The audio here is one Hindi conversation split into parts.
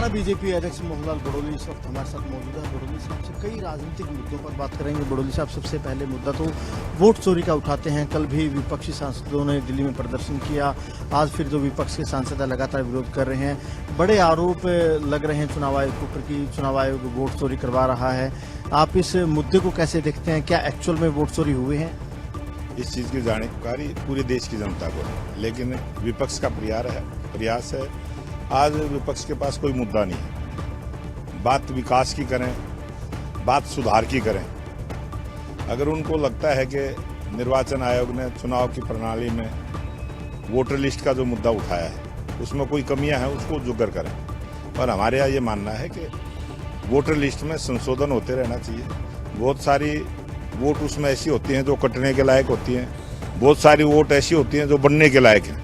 हरियाणा बीजेपी अध्यक्ष मोहनलाल बड़ोली इस वक्त हमारे साथ मौजूद है। बड़ोली साहब से कई राजनीतिक मुद्दों पर बात करेंगे। बड़ोली साहब, सबसे पहले मुद्दा तो वोट चोरी का उठाते हैं। कल भी विपक्षी सांसदों ने दिल्ली में प्रदर्शन किया, आज फिर जो विपक्ष के सांसद है लगातार विरोध कर रहे हैं। बड़े आरोप लग रहे हैं चुनाव आयोग के ऊपर कि चुनाव आयोग वोट चोरी करवा रहा है। आप इस मुद्दे को कैसे देखते हैं? क्या एक्चुअल में वोट चोरी हुए हैं? इस चीज़ की जानकारी पूरे देश की जनता को है, लेकिन विपक्ष का प्रयास है। आज विपक्ष के पास कोई मुद्दा नहीं है। बात विकास की करें, बात सुधार की करें। अगर उनको लगता है कि निर्वाचन आयोग ने चुनाव की प्रणाली में वोटर लिस्ट का जो मुद्दा उठाया है उसमें कोई कमियां हैं, उसको उजागर करें। और हमारे यहाँ ये मानना है कि वोटर लिस्ट में संशोधन होते रहना चाहिए। बहुत सारी वोट उसमें ऐसी होती हैं जो कटने के लायक होती हैं, बहुत सारी वोट ऐसी होती हैं जो बनने के लायक हैं।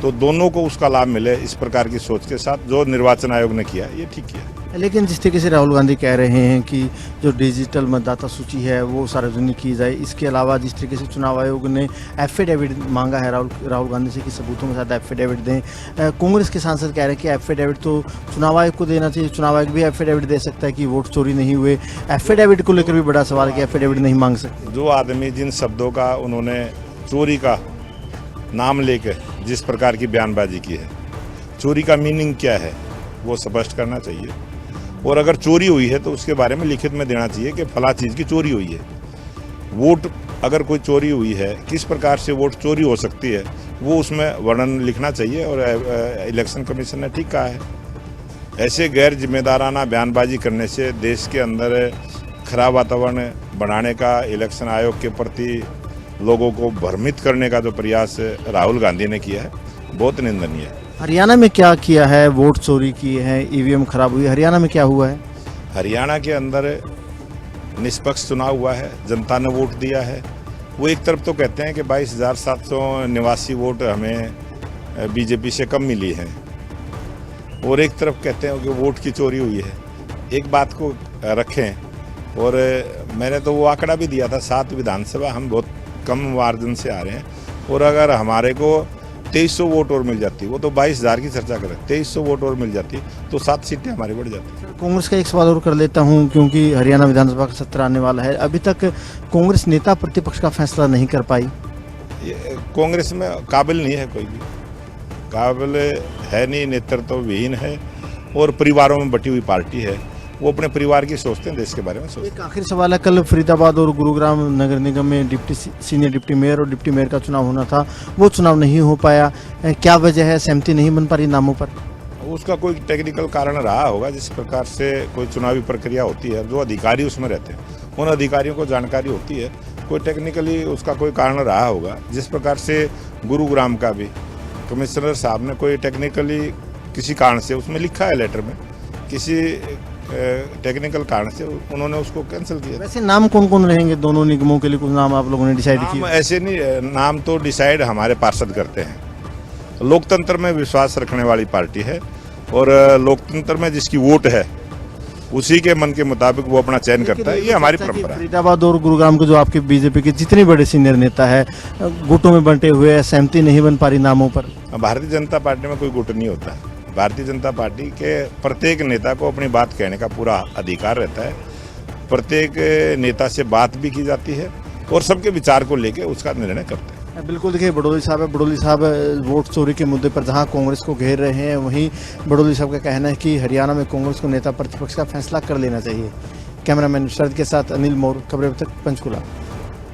तो दोनों को उसका लाभ मिले, इस प्रकार की सोच के साथ जो निर्वाचन आयोग ने किया ये ठीक किया। लेकिन जिस तरीके से राहुल गांधी कह रहे हैं कि जो डिजिटल मतदाता सूची है वो सार्वजनिक की जाए, इसके अलावा जिस तरीके से चुनाव आयोग ने एफिडेविट मांगा है राहुल गांधी से कि सबूतों के साथ एफिडेविट दें, कांग्रेस के सांसद कह रहे हैं कि एफिडेविट तो चुनाव आयोग को देना चाहिए, चुनाव आयोग भी एफिडेविट दे सकता है कि वोट चोरी नहीं हुए। एफिडेविट को लेकर भी बड़ा सवाल है कि एफिडेविट नहीं मांग सकते। जो आदमी जिन शब्दों का उन्होंने चोरी का नाम लेकर जिस प्रकार की बयानबाजी की है, चोरी का मीनिंग क्या है वो स्पष्ट करना चाहिए। और अगर चोरी हुई है तो उसके बारे में लिखित में देना चाहिए कि फला चीज़ की चोरी हुई है। वोट अगर कोई चोरी हुई है, किस प्रकार से वोट चोरी हो सकती है, वो उसमें वर्णन लिखना चाहिए। और इलेक्शन कमीशन ने ठीक कहा है। ऐसे गैर जिम्मेदाराना बयानबाजी करने से देश के अंदर खराब वातावरण बनाने का, इलेक्शन आयोग के प्रति लोगों को भ्रमित करने का जो प्रयास राहुल गांधी ने किया है, बहुत निंदनीय है। हरियाणा में क्या किया है? वोट चोरी की है, ईवीएम खराब हुई। हरियाणा में क्या हुआ है? हरियाणा के अंदर निष्पक्ष चुनाव हुआ है, जनता ने वोट दिया है। वो एक तरफ तो कहते हैं कि 22,789 वोट हमें बीजेपी से कम मिली हैं, और एक तरफ कहते हैं कि वोट की चोरी हुई है। एक बात को रखें, और मैंने तो वो आंकड़ा भी दिया था, 7 विधानसभा हम बहुत कम मार्जिन से आ रहे हैं। और अगर हमारे को 2300 वोट और मिल जाती, वो तो 22,000 की चर्चा करें, 2300 वोट और मिल जाती तो 7 सीटें हमारी बढ़ जाती। कांग्रेस का एक सवाल और कर लेता हूं, क्योंकि हरियाणा विधानसभा का सत्र आने वाला है। अभी तक कांग्रेस नेता प्रतिपक्ष का फैसला नहीं कर पाई। कांग्रेस में काबिल नहीं है, कोई भी काबिल है नहीं, नेतृत्व विहीन है और परिवारों में बटी हुई पार्टी है। वो अपने परिवार की सोचते हैं, देश के बारे में सोचते हैं। एक आखिरी सवाल है, कल फरीदाबाद और गुरुग्राम नगर निगम में सीनियर डिप्टी मेयर और डिप्टी मेयर का चुनाव होना था, वो चुनाव नहीं हो पाया। क्या वजह है? सहमति नहीं बन पा रही नामों पर? उसका कोई टेक्निकल कारण रहा होगा। जिस प्रकार से कोई चुनावी प्रक्रिया होती है, जो अधिकारी उसमें रहते हैं उन अधिकारियों को जानकारी होती है, कोई टेक्निकली उसका कोई कारण रहा होगा। जिस प्रकार से गुरुग्राम का भी कमिश्नर साहब ने कोई टेक्निकली किसी कारण से उसमें लिखा है लेटर में, किसी टेक्निकल कारण से उन्होंने उसको कैंसिल किया। वैसे नाम कौन कौन रहेंगे दोनों निगमों के लिए? कुछ नाम आप लोगों ने डिसाइड किया? ऐसे नहीं, नाम तो डिसाइड हमारे पार्षद करते हैं। लोकतंत्र में विश्वास रखने वाली पार्टी है, और लोकतंत्र में जिसकी वोट है उसी के मन के मुताबिक वो अपना चयन करता है। ये हमारी परंपरा है। फरीदाबाद और गुरुग्राम के जो आपके बीजेपी के जितने बड़े सीनियर नेता है, गुटों में बंटे हुए हैं, सहमति नहीं बन पा रही नामों पर। भारतीय जनता पार्टी में कोई गुट नहीं होता। भारतीय जनता पार्टी के प्रत्येक नेता को अपनी बात कहने का पूरा अधिकार रहता है। प्रत्येक नेता से बात भी की जाती है और सबके विचार को लेकर उसका निर्णय करते हैं। बिल्कुल, देखिए बड़ोली साहब वोट चोरी के मुद्दे पर जहां कांग्रेस को घेर रहे हैं, वहीं बड़ोली साहब का कहना है कि हरियाणा में कांग्रेस को नेता प्रतिपक्ष का फैसला कर लेना चाहिए। कैमरामैन शरद के साथ अनिल मौर्य, खबरें अब तक, पंचकुला।